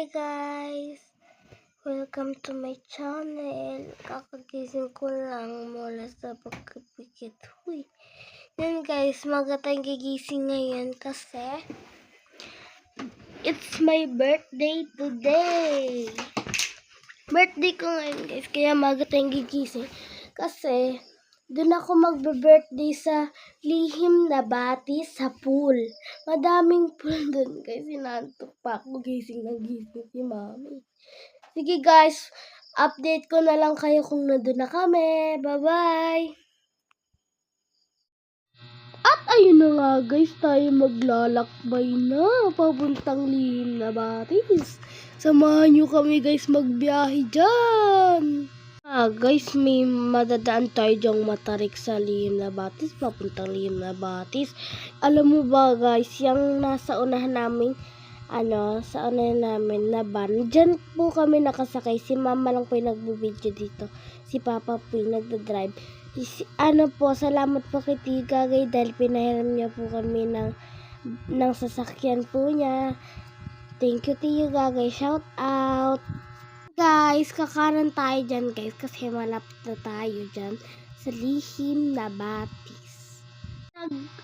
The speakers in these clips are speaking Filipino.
Hi guys! Welcome to my channel. Kakagising ko lang mula sa pagkapikit. Huy! Yan guys, maga tayong gigising ngayon kasi it's my birthday today. Birthday ko ngayon guys, kaya maga tayong gigising. Kasi doon ako magbe-birthday sa Lihim na Batis sa pool. Madaming pool doon guys. Sinantok pa ako. Gising na gising si mami. Sige guys, update ko na lang kayo kung nandun na kami. Bye-bye! At ayun na nga guys, tayo maglalakbay na. Papuntang Lihim na Batis. Samahan nyo kami guys magbiyahe dyan. Guys, may madadaan tayo dyang matarik sa Lihim na Batis, papuntang Lihim na Batis. Alam mo ba guys, yung nasa unahan namin, sa unahan namin na van, dyan po kami nakasakay. Si mama lang po yung nagbibideo dito. Si papa po yung nagdadrive. Salamat po kay Tigagay dahil pinahiram niya po kami ng sasakyan po niya. Thank you Tigagay, shout out! Guys, kakanan tayo dyan guys kasi malapit na tayo dyan sa Lihim na Batis.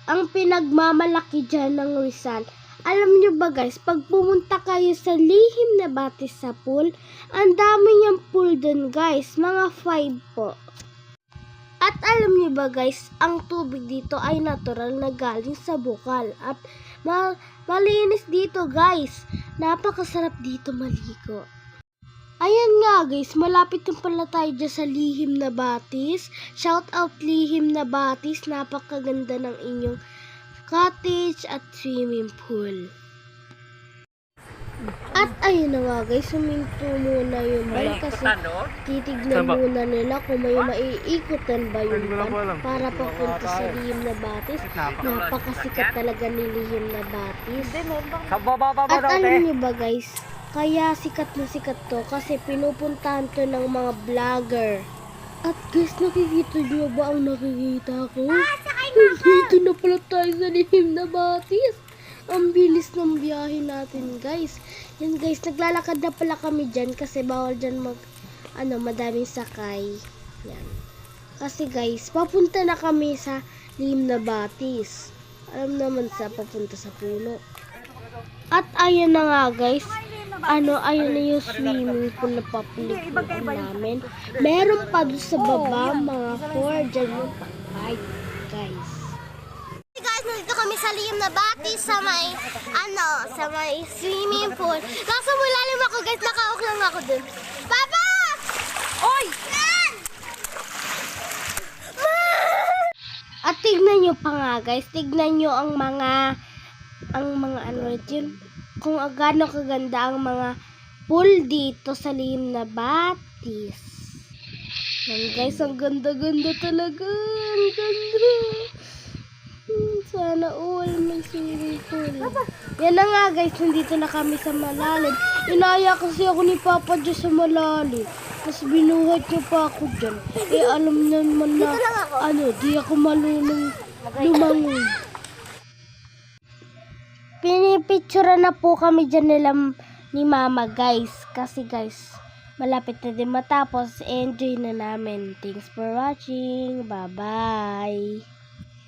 Ang pinagmamalaki dyan ng Rizal, alam nyo ba guys, pag pumunta kayo sa Lihim na Batis sa pool, ang dami niyang pool dun guys, mga 5 po. At alam nyo ba guys, ang tubig dito ay natural na galing sa bukal at malinis dito guys. Napakasarap dito maligo. Ayan nga guys, malapit na pala tayo dyan sa Lihim na Batis. Shout out Lihim na Batis, napakaganda ng inyong cottage at swimming pool. At ayun na nga guys, suminto muna yung van kasi titignan muna nila kung may maiikutan ba yung van para papunta sa Lihim na Batis. Napakasikat talaga ni Lihim na Batis. At alam niyo ba guys, kaya sikat na sikat to kasi pinupuntahan to ng mga vlogger. At guys, nakikita nyo ba ang nakikita ko? Dito na pala tayo sa Lihim na Batis. Ang bilis ng biyahe natin guys. Yan guys, naglalakad na pala kami dyan kasi bawal dyan madaming sakay. Yan. Kasi guys, papunta na kami sa Lihim na Batis. Alam naman papunta sa puno. At ayun na nga guys, ayun na yung swimming pool na papulikuhan namin. Meron pa doon sa baba, mga 4 dyan yung pa-5 guys. Hey guys, nandito kami sa Lihim na Batis sa may, sa may swimming pool. Nasa mulalim ako guys, nakaok lang ako dun. Papa! Oy! At tignan nyo pa nga guys, tignan nyo ang mga kung gaano kaganda ang mga pool dito sa Lihim na Batis. Yan guys, ang ganda-ganda talaga. Ang ganda. Sana all may swimming pool. Yan na nga guys, nandito na kami sa malalim. Inaya kasi ako ni Papa dyan sa malalim. Tapos binuhat niya pa ako dyan. Alam naman na, di ako marunong lumangoy. Pinipicture na po kami dyan ni Mama guys. Kasi guys, malapit na din matapos. Enjoy na namin. Thanks for watching. Bye-bye.